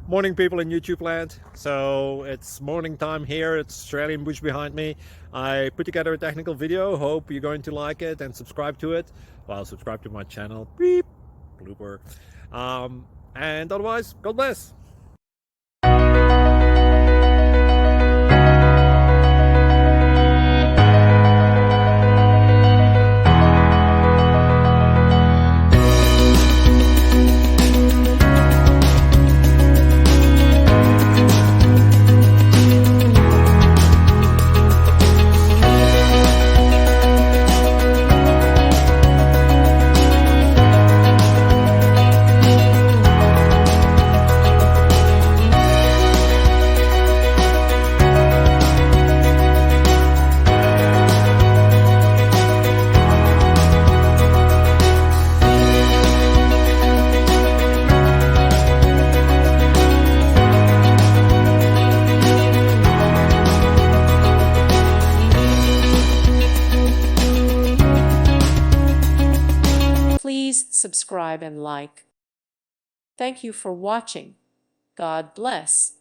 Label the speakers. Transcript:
Speaker 1: Morning, people in YouTube land. So it's morning time here. It's Australian bush behind me. I put together a technical video. Hope you're going to like it and subscribe to it. Well, subscribe to my channel. Beep, blooper. And otherwise, God bless.
Speaker 2: Please subscribe and like. Thank you for watching. God bless.